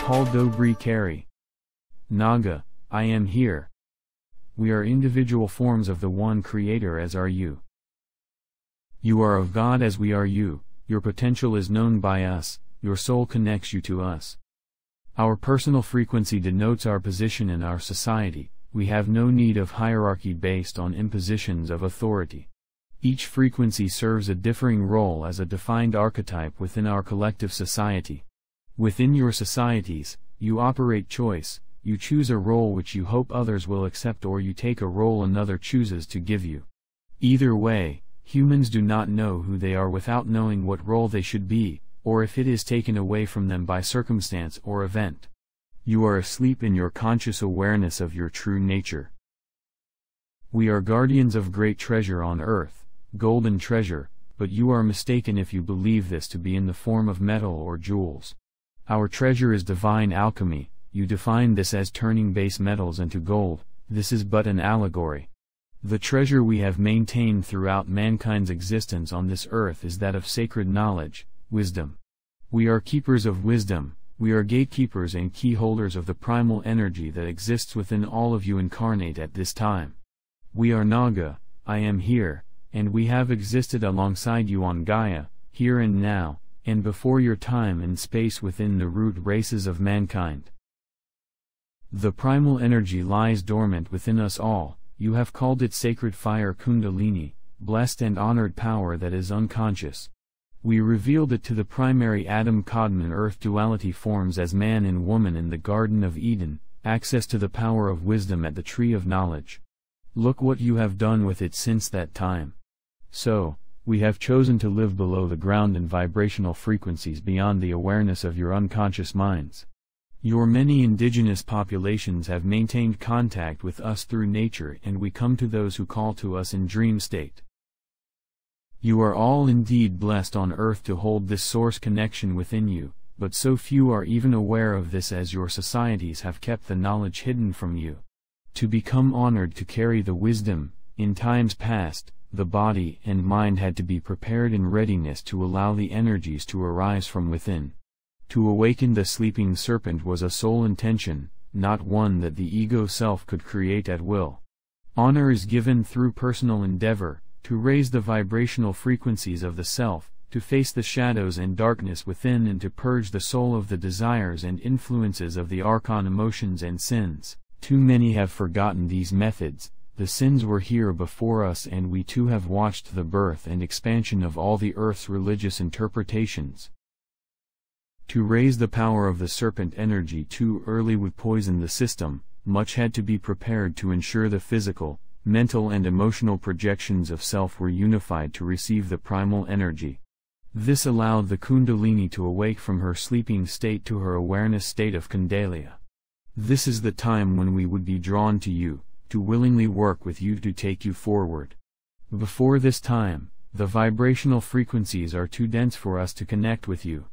Paul Dobry Carey. Naga, I am here. We are individual forms of the one Creator, as are you. You are of God as we are you, your potential is known by us, your soul connects you to us. Our personal frequency denotes our position in our society, we have no need of hierarchy based on impositions of authority. Each frequency serves a differing role as a defined archetype within our collective society. Within your societies, you operate choice, you choose a role which you hope others will accept, or you take a role another chooses to give you. Either way, humans do not know who they are without knowing what role they should be, or if it is taken away from them by circumstance or event. You are asleep in your conscious awareness of your true nature. We are guardians of great treasure on earth, golden treasure, but you are mistaken if you believe this to be in the form of metal or jewels. Our treasure is divine alchemy. You define this as turning base metals into gold. This is but an allegory. The treasure we have maintained throughout mankind's existence on this earth is that of sacred knowledge, wisdom. We are keepers of wisdom, we are gatekeepers and key holders of the primal energy that exists within all of you incarnate at this time. We are Naga, I am here, and we have existed alongside you on Gaia, here and now, and before your time and space within the root races of mankind. The primal energy lies dormant within us all. You have called it sacred fire Kundalini, blessed and honored power that is unconscious. We revealed it to the primary Adam-Kadmon earth duality forms as man and woman in the Garden of Eden, access to the power of wisdom at the Tree of Knowledge. Look what you have done with it since that time. So, we have chosen to live below the ground in vibrational frequencies beyond the awareness of your unconscious minds. Your many indigenous populations have maintained contact with us through nature, and we come to those who call to us in dream state. You are all indeed blessed on earth to hold this source connection within you, but so few are even aware of this as your societies have kept the knowledge hidden from you. To become honored to carry the wisdom, in times past, the body and mind had to be prepared in readiness to allow the energies to arise from within. To awaken the sleeping serpent was a sole intention, not one that the ego self could create at will. Honor is given through personal endeavor, to raise the vibrational frequencies of the self, to face the shadows and darkness within, and to purge the soul of the desires and influences of the archon emotions and sins. Too many have forgotten these methods. The sins were here before us, and we too have watched the birth and expansion of all the earth's religious interpretations. To raise the power of the serpent energy too early would poison the system. Much had to be prepared to ensure the physical, mental and emotional projections of self were unified to receive the primal energy. This allowed the Kundalini to awake from her sleeping state to her awareness state of Kundalia. This is the time when we would be drawn to you, to willingly work with you to take you forward. Before this time, the vibrational frequencies are too dense for us to connect with you.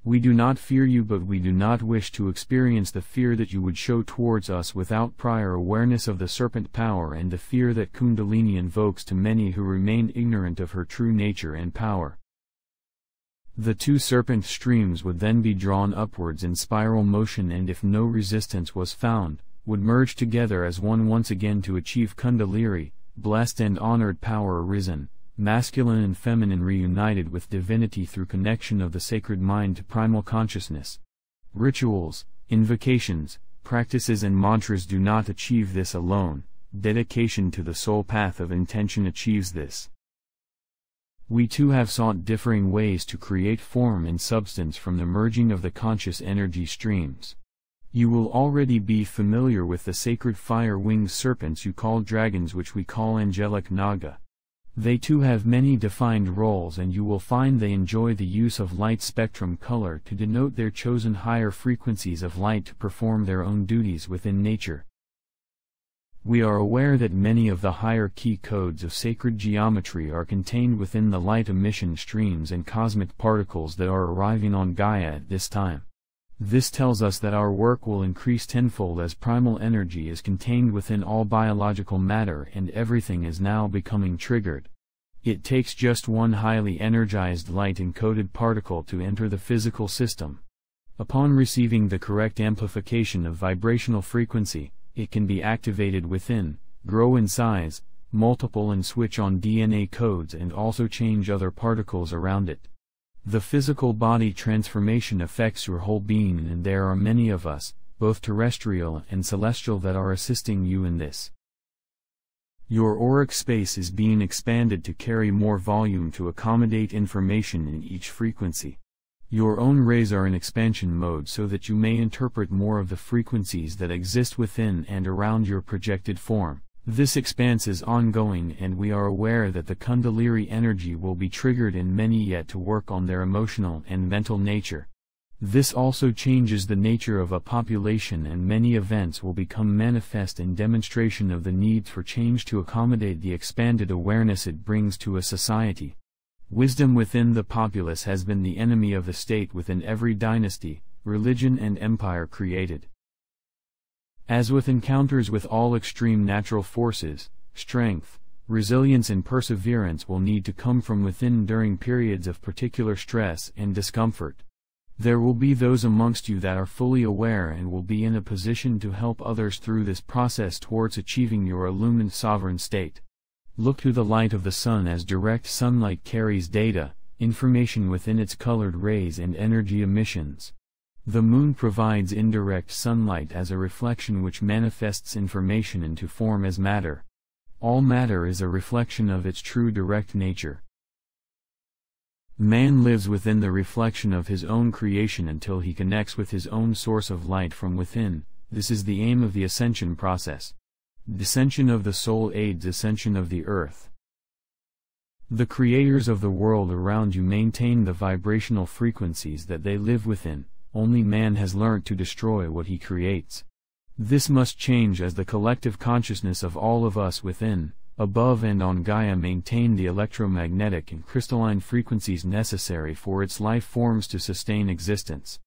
We do not fear you, but we do not wish to experience the fear that you would show towards us without prior awareness of the serpent power and the fear that Kundalini invokes to many who remain ignorant of her true nature and power. The two serpent streams would then be drawn upwards in spiral motion, and if no resistance was found, would merge together as one once again to achieve Kundalini, blessed and honored power arisen, masculine and feminine reunited with divinity through connection of the sacred mind to primal consciousness. Rituals, invocations, practices and mantras do not achieve this alone. Dedication to the soul path of intention achieves this. We too have sought differing ways to create form and substance from the merging of the conscious energy streams. You will already be familiar with the sacred fire-winged serpents you call dragons, which we call angelic Naga. They too have many defined roles, and you will find they enjoy the use of light spectrum color to denote their chosen higher frequencies of light to perform their own duties within nature. We are aware that many of the higher key codes of sacred geometry are contained within the light emission streams and cosmic particles that are arriving on Gaia at this time. This tells us that our work will increase tenfold as primal energy is contained within all biological matter and everything is now becoming triggered. It takes just one highly energized light-encoded particle to enter the physical system. Upon receiving the correct amplification of vibrational frequency, it can be activated within, grow in size, multiple and switch on DNA codes and also change other particles around it. The physical body transformation affects your whole being, and there are many of us, both terrestrial and celestial, that are assisting you in this. Your auric space is being expanded to carry more volume to accommodate information in each frequency. Your own rays are in expansion mode so that you may interpret more of the frequencies that exist within and around your projected form. This expanse is ongoing, and we are aware that the Kundalini energy will be triggered in many yet to work on their emotional and mental nature. This also changes the nature of a population, and many events will become manifest in demonstration of the need for change to accommodate the expanded awareness it brings to a society. Wisdom within the populace has been the enemy of the state within every dynasty, religion and empire created. As with encounters with all extreme natural forces, strength, resilience and perseverance will need to come from within during periods of particular stress and discomfort. There will be those amongst you that are fully aware and will be in a position to help others through this process towards achieving your illumined sovereign state. Look to the light of the sun, as direct sunlight carries data, information within its colored rays and energy emissions. The moon provides indirect sunlight as a reflection which manifests information into form as matter. All matter is a reflection of its true direct nature. Man lives within the reflection of his own creation until he connects with his own source of light from within. This is the aim of the ascension process. Descension of the soul aids ascension of the earth. The creators of the world around you maintain the vibrational frequencies that they live within. Only man has learnt to destroy what he creates. This must change as the collective consciousness of all of us within, above and on Gaia maintain the electromagnetic and crystalline frequencies necessary for its life forms to sustain existence.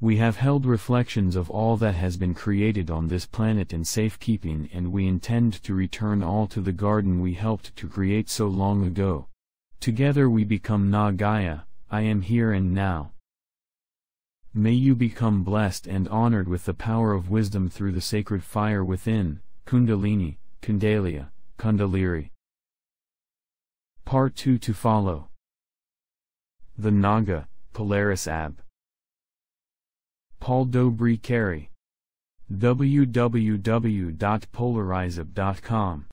We have held reflections of all that has been created on this planet in safekeeping, and we intend to return all to the garden we helped to create so long ago. Together we become Naga, I am here and now. May you become blessed and honored with the power of wisdom through the sacred fire within, Kundalini, Kundalia, Kundaliri. Part 2 to follow. The Naga, Polaris Ab. Paul Dobry Carey. www.polarizab.com